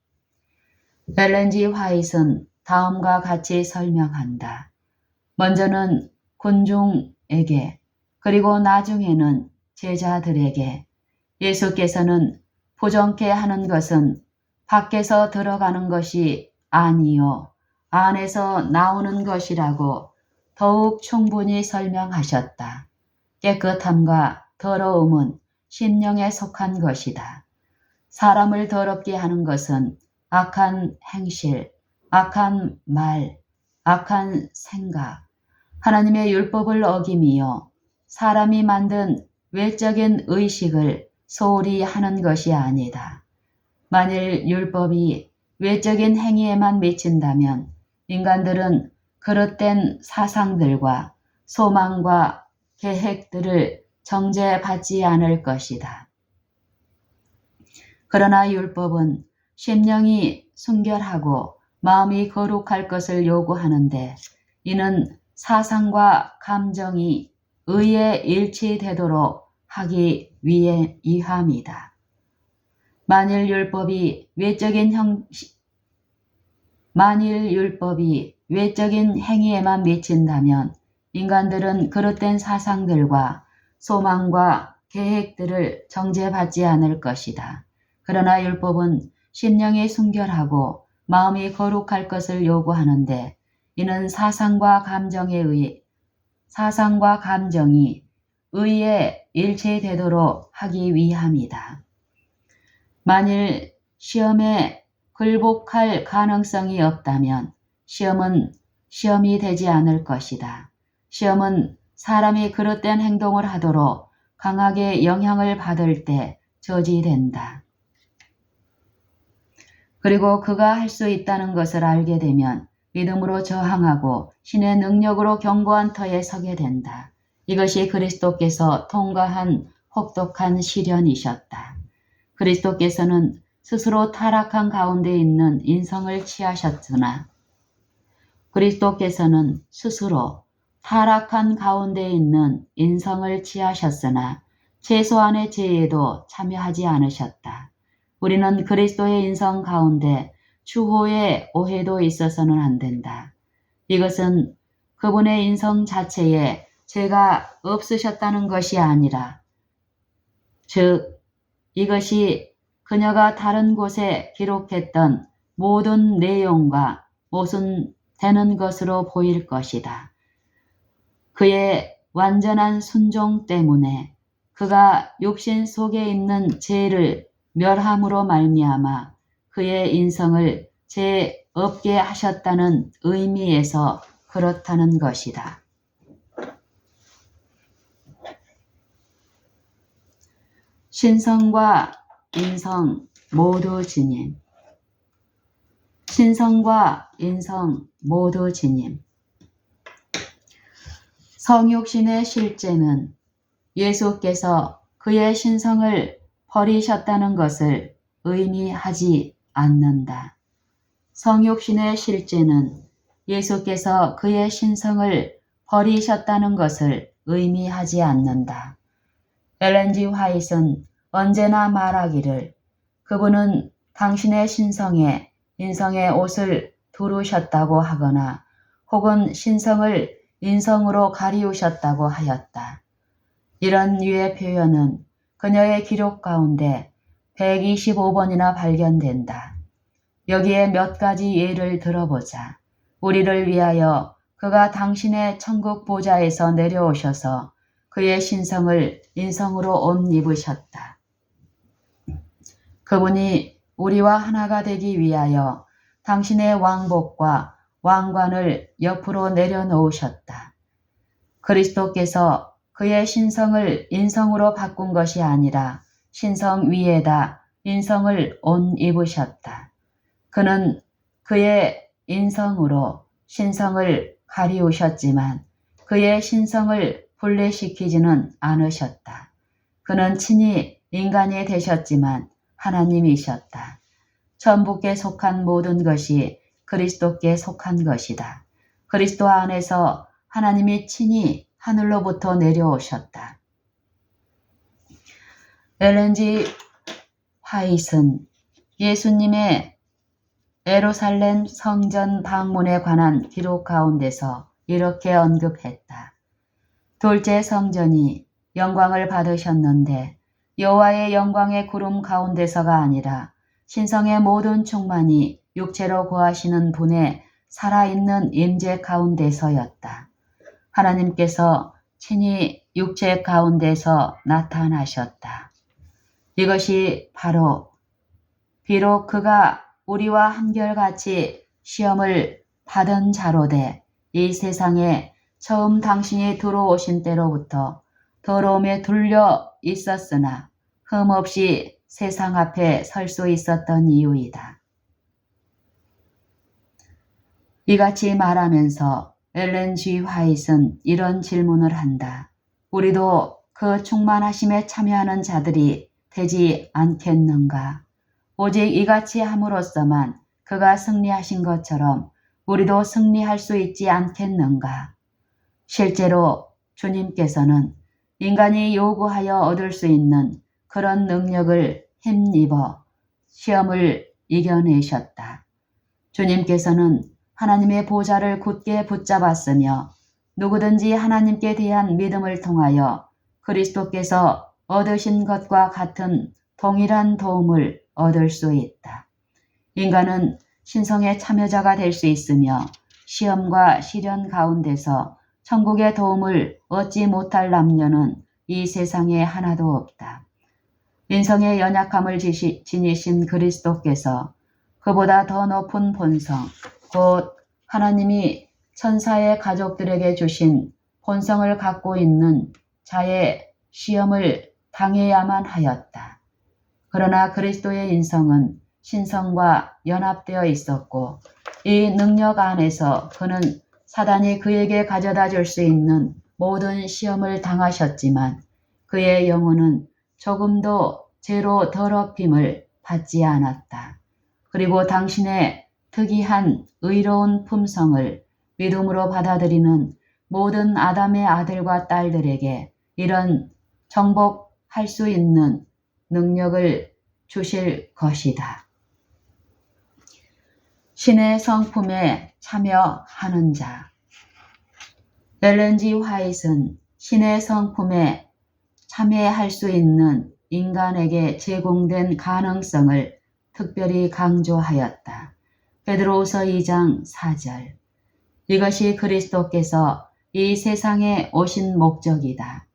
엘렌 G. 화이트는 다음과 같이 설명한다. 먼저는 군중에게 그리고 나중에는 제자들에게 예수께서는 부정케 하는 것은 밖에서 들어가는 것이 아니요 안에서 나오는 것이라고 더욱 충분히 설명하셨다. 깨끗함과 더러움은 심령에 속한 것이다. 사람을 더럽게 하는 것은 악한 행실, 악한 말, 악한 생각, 하나님의 율법을 어김이요 사람이 만든 외적인 의식을 소홀히 하는 것이 아니다. 만일 율법이 외적인 행위에만 미친다면 인간들은 그릇된 사상들과 소망과 계획들을 정죄받지 않을 것이다. 그러나 율법은 심령이 순결하고 마음이 거룩할 것을 요구하는데 이는 사상과 감정이 의에 일치되도록 하기 위함이다. 만일 율법이 외적인 행위에만 미친다면 인간들은 그릇된 사상들과 소망과 계획들을 정죄받지 않을 것이다. 그러나 율법은 심령이 순결하고 마음이 거룩할 것을 요구하는데 이는 사상과 감정이 의에 일치되도록 하기 위함이다. 만일 시험에 굴복할 가능성이 없다면 시험은 시험이 되지 않을 것이다. 시험은 사람이 그릇된 행동을 하도록 강하게 영향을 받을 때 저지된다. 그리고 그가 할 수 있다는 것을 알게 되면 믿음으로 저항하고 신의 능력으로 견고한 터에 서게 된다. 이것이 그리스도께서 통과한 혹독한 시련이셨다. 그리스도께서는 스스로 타락한 가운데 있는 인성을 취하셨으나 최소한의 죄에도 참여하지 않으셨다. 우리는 그리스도의 인성 가운데 추호의 오해도 있어서는 안 된다. 이것은 그분의 인성 자체에 죄가 없으셨다는 것이 아니라, 즉 이것이 그녀가 다른 곳에 기록했던 모든 내용과 모순되는 것으로 보일 것이다. 그의 완전한 순종 때문에 그가 육신 속에 있는 죄를 멸함으로 말미암아 그의 인성을 죄 없게 하셨다는 의미에서 그렇다는 것이다. 신성과 인성 모두 지님. 신성과 인성 모두 지님. 성육신의 실제는 예수께서 그의 신성을 버리셨다는 것을 의미하지 않는다. 성육신의 실제는 예수께서 그의 신성을 버리셨다는 것을 의미하지 않는다. 엘렌 G. 화이트는 언제나 말하기를 그분은 당신의 신성에 인성의 옷을 두르셨다고 하거나 혹은 신성을 인성으로 가리우셨다고 하였다. 이런 류의 표현은 그녀의 기록 가운데 125번이나 발견된다. 여기에 몇 가지 예를 들어보자. 우리를 위하여 그가 당신의 천국 보좌에서 내려오셔서 그의 신성을 인성으로 옷 입으셨다. 그분이 우리와 하나가 되기 위하여 당신의 왕복과 왕관을 옆으로 내려놓으셨다. 그리스도께서 그의 신성을 인성으로 바꾼 것이 아니라 신성 위에다 인성을 옷 입으셨다. 그는 그의 인성으로 신성을 가리우셨지만 그의 신성을 분리시키지는 않으셨다. 그는 친히 인간이 되셨지만 하나님이셨다. 천부께 속한 모든 것이 그리스도께 속한 것이다. 그리스도 안에서 하나님이 친히 하늘로부터 내려오셨다. 엘렌 G. 화이트는 예수님의 예루살렘 성전 방문에 관한 기록 가운데서 이렇게 언급했다. 둘째 성전이 영광을 받으셨는데 여호와의 영광의 구름 가운데서가 아니라 신성의 모든 충만이 육체로 거하시는 분의 살아있는 임재 가운데서였다. 하나님께서 친히 육체 가운데서 나타나셨다. 이것이 바로 비록 그가 우리와 한결같이 시험을 받은 자로되 이 세상에 처음 당신이 들어오신 때로부터 더러움에 둘려 있었으나 흠없이 세상 앞에 설 수 있었던 이유이다. 이같이 말하면서 엘렌 G. 화이트는 이런 질문을 한다. 우리도 그 충만하심에 참여하는 자들이 되지 않겠는가? 오직 이같이 함으로써만 그가 승리하신 것처럼 우리도 승리할 수 있지 않겠는가? 실제로 주님께서는 인간이 요구하여 얻을 수 있는 그런 능력을 힘입어 시험을 이겨내셨다. 주님께서는 하나님의 보좌를 굳게 붙잡았으며 누구든지 하나님께 대한 믿음을 통하여 그리스도께서 얻으신 것과 같은 동일한 도움을 얻을 수 있다. 인간은 신성의 참여자가 될 수 있으며 시험과 시련 가운데서 천국의 도움을 얻지 못할 남녀는 이 세상에 하나도 없다. 인성의 연약함을 지니신 그리스도께서 그보다 더 높은 본성, 곧 하나님이 천사의 가족들에게 주신 본성을 갖고 있는 자의 시험을 당해야만 하였다. 그러나 그리스도의 인성은 신성과 연합되어 있었고 이 능력 안에서 그는 사단이 그에게 가져다 줄 수 있는 모든 시험을 당하셨지만 그의 영혼은 조금도 죄로 더럽힘을 받지 않았다. 그리고 당신의 특이한 의로운 품성을 믿음으로 받아들이는 모든 아담의 아들과 딸들에게 이런 정복 할 수 있는 능력을 주실 것이다. 신의 성품에 참여하는 자. 엘렌 G. 화이트는 신의 성품에 참여할 수 있는 인간에게 제공된 가능성을 특별히 강조하였다. 베드로후서 2장 4절. 이것이 그리스도께서 이 세상에 오신 목적이다.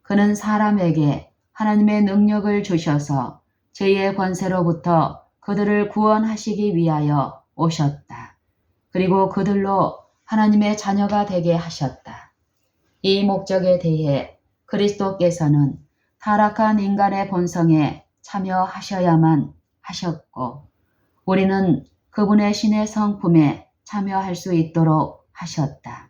그는 사람에게 하나님의 능력을 주셔서 죄의 권세로부터 그들을 구원하시기 위하여 오셨다. 그리고 그들로 하나님의 자녀가 되게 하셨다. 이 목적에 대해 그리스도께서는 타락한 인간의 본성에 참여하셔야만 하셨고, 우리는 그분의 신의 성품에 참여할 수 있도록 하셨다.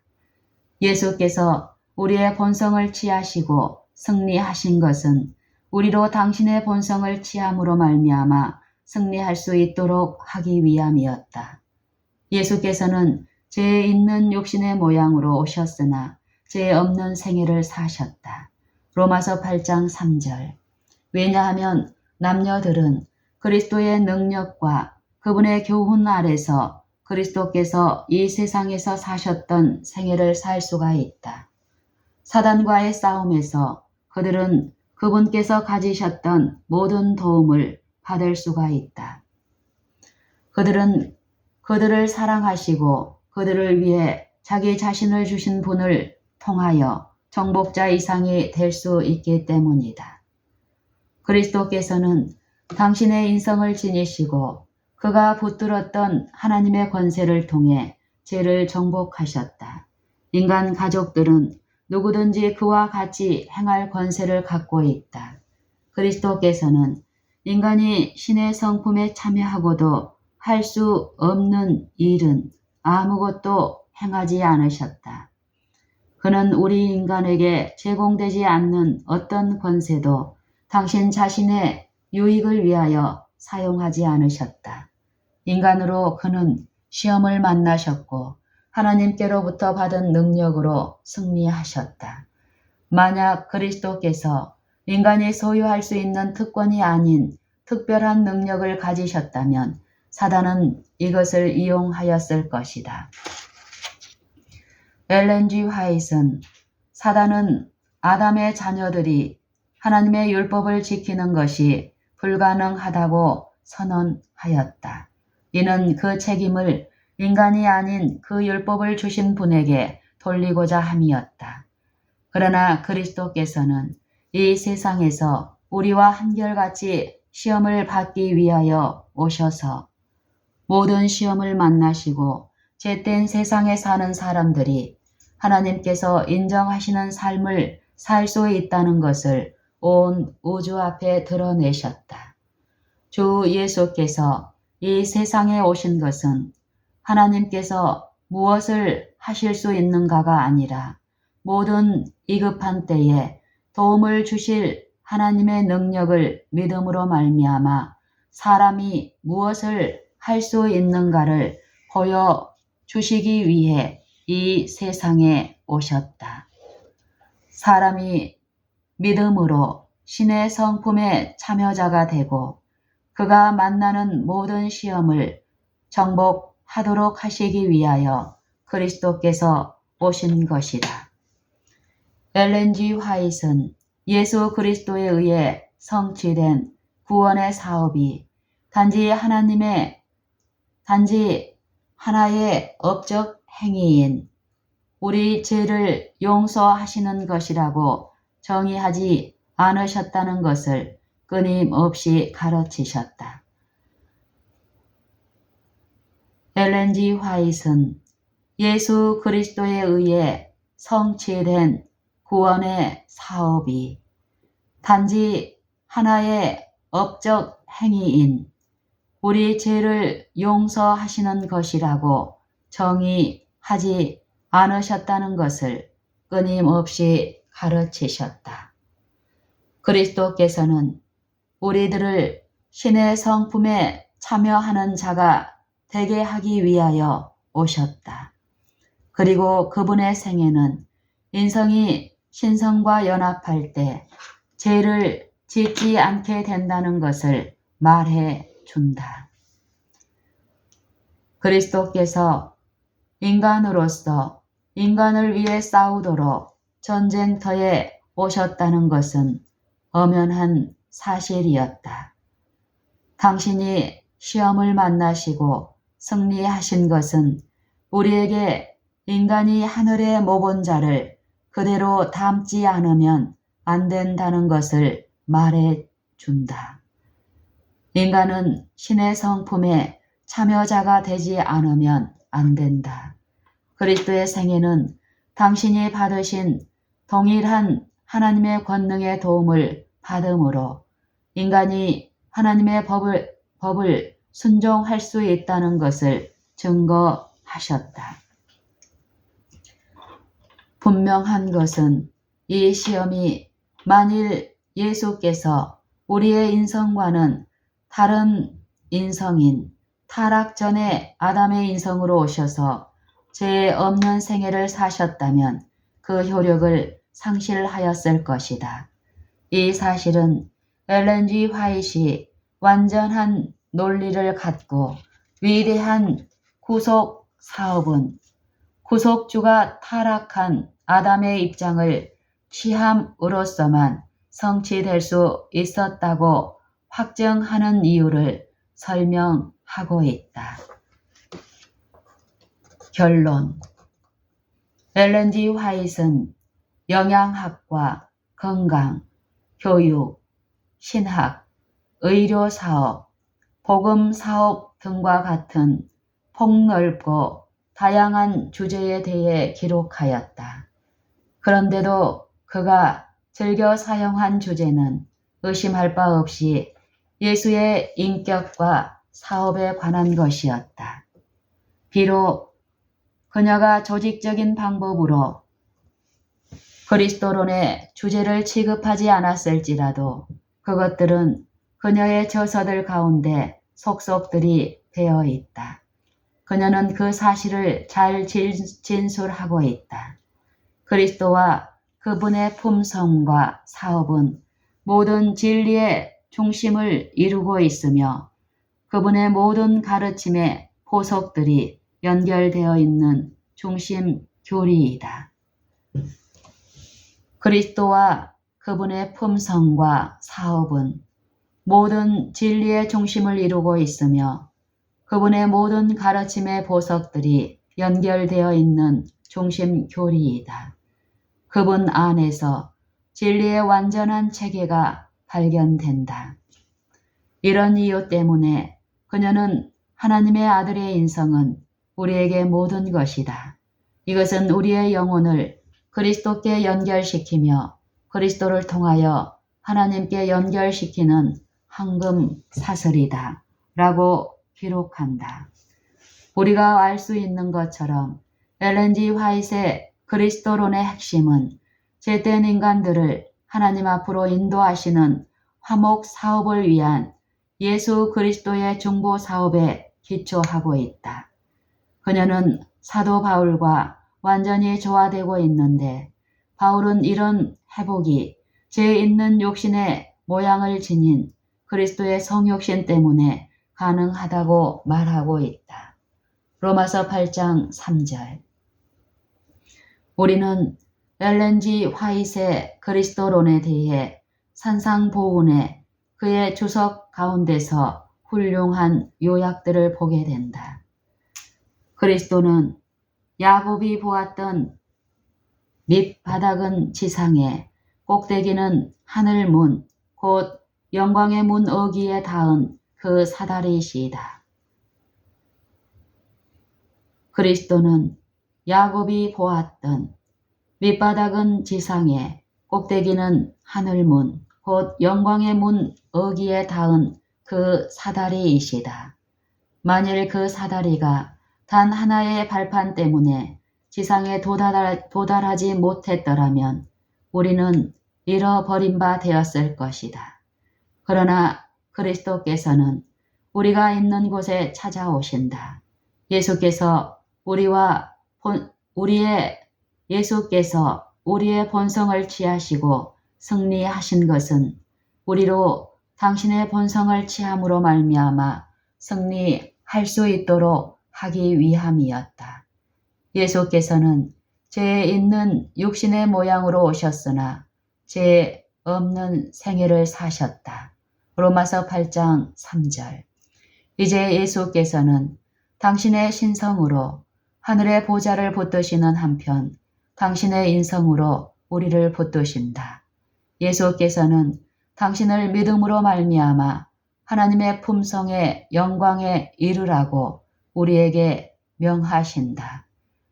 예수께서 우리의 본성을 취하시고 승리하신 것은 우리로 당신의 본성을 취함으로 말미암아 승리할 수 있도록 하기 위함이었다. 예수께서는 죄 있는 육신의 모양으로 오셨으나 죄 없는 생애를 사셨다. 로마서 8장 3절. 왜냐하면 남녀들은 그리스도의 능력과 그분의 교훈 아래서 그리스도께서 이 세상에서 사셨던 생애를 살 수가 있다. 사단과의 싸움에서 그들은 그분께서 가지셨던 모든 도움을 받을 수가 있다. 그들은 그들을 사랑하시고 그들을 위해 자기 자신을 주신 분을 통하여 정복자 이상이 될 수 있기 때문이다. 그리스도께서는 당신의 인성을 지니시고 그가 붙들었던 하나님의 권세를 통해 죄를 정복하셨다. 인간 가족들은 누구든지 그와 같이 행할 권세를 갖고 있다. 그리스도께서는 인간이 신의 성품에 참여하고도 할 수 없는 일은 아무것도 행하지 않으셨다. 그는 우리 인간에게 제공되지 않는 어떤 권세도 당신 자신의 유익을 위하여 사용하지 않으셨다. 인간으로 그는 시험을 만나셨고 하나님께로부터 받은 능력으로 승리하셨다. 만약 그리스도께서 인간이 소유할 수 있는 특권이 아닌 특별한 능력을 가지셨다면 사단은 이것을 이용하였을 것이다. 엘렌 G. 화이트는 사단은 아담의 자녀들이 하나님의 율법을 지키는 것이 불가능하다고 선언하였다. 이는 그 책임을 인간이 아닌 그 율법을 주신 분에게 돌리고자 함이었다. 그러나 그리스도께서는 이 세상에서 우리와 한결같이 시험을 받기 위하여 오셔서 모든 시험을 만나시고 죄된 세상에 사는 사람들이 하나님께서 인정하시는 삶을 살 수 있다는 것을 온 우주 앞에 드러내셨다. 주 예수께서 이 세상에 오신 것은 하나님께서 무엇을 하실 수 있는가가 아니라 모든 위급한 때에 도움을 주실 하나님의 능력을 믿음으로 말미암아 사람이 무엇을 할 수 있는가를 보여주시기 위해 이 세상에 오셨다. 사람이 믿음으로 신의 성품의 참여자가 되고 그가 만나는 모든 시험을 정복하도록 하시기 위하여 그리스도께서 오신 것이다. 엘렌 G. 화이트는 예수 그리스도에 의해 성취된 구원의 사업이 단지 하나의 업적 행위인 우리 죄를 용서하시는 것이라고 정의하지 않으셨다는 것을 끊임없이 가르치셨다. 엘렌 G. 화이트는 예수 그리스도에 의해 성취된 구원의 사업이 단지 하나의 업적 행위인 우리 죄를 용서하시는 것이라고 정의하지 않으셨다는 것을 끊임없이 가르치셨다. 그리스도께서는 우리들을 신의 성품에 참여하는 자가 되게 하기 위하여 오셨다. 그리고 그분의 생애는 인성이 신성과 연합할 때 죄를 짓지 않게 된다는 것을 말해 준다. 그리스도께서 인간으로서 인간을 위해 싸우도록 전쟁터에 오셨다는 것은 엄연한 사실이었다. 당신이 시험을 만나시고 승리하신 것은 우리에게 인간이 하늘의 모본자를 그대로 닮지 않으면 안 된다는 것을 말해 준다. 인간은 신의 성품에 참여자가 되지 않으면 안 된다. 그리스도의 생애는 당신이 받으신 동일한 하나님의 권능의 도움을 받음으로 인간이 하나님의 법을 순종할 수 있다는 것을 증거하셨다. 분명한 것은 이 시험이 만일 예수께서 우리의 인성과는 다른 인성인 타락 전에 아담의 인성으로 오셔서 죄 없는 생애를 사셨다면 그 효력을 상실하였을 것이다. 이 사실은 엘렌 G. 화이트이 완전한 논리를 갖고 위대한 구속 사업은 구속주가 타락한 아담의 입장을 취함으로써만 성취될 수 있었다고 확증하는 이유를 설명하고 있다. 결론. 엘렌 G. 화이트는 영양학과, 건강, 교육, 신학, 의료사업, 복음사업 등과 같은 폭넓고 다양한 주제에 대해 기록하였다. 그런데도 그가 즐겨 사용한 주제는 의심할 바 없이 예수의 인격과 사업에 관한 것이었다. 비록 그녀가 조직적인 방법으로 그리스도론의 주제를 취급하지 않았을지라도 그것들은 그녀의 저서들 가운데 속속들이 되어 있다. 그녀는 그 사실을 잘 진술하고 있다. 그리스도와 그분의 품성과 사업은 모든 진리의 중심을 이루고 있으며 그분의 모든 가르침의 보석들이 연결되어 있는 중심 교리이다. 그리스도와 그분의 품성과 사업은 모든 진리의 중심을 이루고 있으며 그분의 모든 가르침의 보석들이 연결되어 있는 중심 교리이다. 그분 안에서 진리의 완전한 체계가 발견된다. 이런 이유 때문에 그녀는 하나님의 아들의 인성은 우리에게 모든 것이다. 이것은 우리의 영혼을 그리스도께 연결시키며 그리스도를 통하여 하나님께 연결시키는 황금 사슬이다 라고 기록한다. 우리가 알 수 있는 것처럼 엘렌 G. 화이트의 그리스도론의 핵심은 죄된 인간들을 하나님 앞으로 인도하시는 화목 사업을 위한 예수 그리스도의 중보 사업에 기초하고 있다. 그녀는 사도 바울과 완전히 조화되고 있는데 바울은 이런 회복이 죄 있는 욕심의 모양을 지닌 그리스도의 성육신 때문에 가능하다고 말하고 있다. 로마서 8장 3절. 우리는 엘렌 G. 화이트의 그리스도론에 대해 산상보훈의 그의 주석 가운데서 훌륭한 요약들을 보게 된다. 그리스도는 야곱이 보았던 밑바닥은 지상에 꼭대기는 하늘문 곧 영광의 문 어귀에 닿은 그 사다리이시이다. 그리스도는 야곱이 보았던 밑바닥은 지상에 꼭대기는 하늘문 곧 영광의 문 어귀에 닿은 그 사다리이시다. 만일 그 사다리가 단 하나의 발판 때문에 지상에 도달하지 못했더라면 우리는 잃어버린 바 되었을 것이다. 그러나 그리스도께서는 우리가 있는 곳에 찾아오신다. 예수께서 우리의 본성을 취하시고 승리하신 것은 우리로 당신의 본성을 취함으로 말미암아 승리할 수 있도록 하기 위함이었다. 예수께서는 죄 있는 육신의 모양으로 오셨으나 죄 없는 생애를 사셨다. 로마서 8장 3절. 이제 예수께서는 당신의 신성으로 하늘의 보좌를 붙드시는 한편 당신의 인성으로 우리를 붙드신다. 예수께서는 당신을 믿음으로 말미암아 하나님의 품성의 영광에 이르라고 우리에게 명하신다.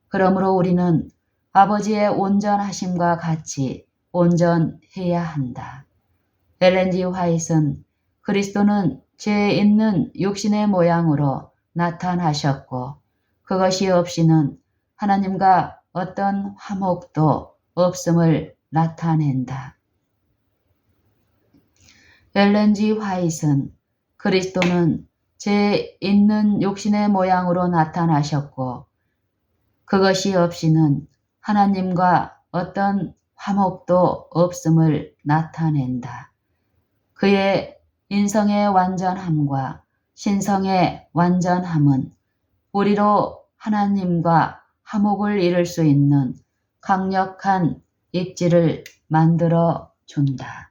그러므로 우리는 아버지의 온전하심과 같이 온전해야 한다. 엘렌 G. 화이트는 그리스도는 죄 있는 육신의 모양으로 나타나셨고 그것이 없이는 하나님과 어떤 화목도 없음을 나타낸다. 엘렌 G. 화이트는 그리스도는 죄 있는 육신의 모양으로 나타나셨고 그것이 없이는 하나님과 어떤 화목도 없음을 나타낸다. 그의 인성의 완전함과 신성의 완전함은 우리로 하나님과 화목을 이룰 수 있는 강력한 입지를 만들어 준다.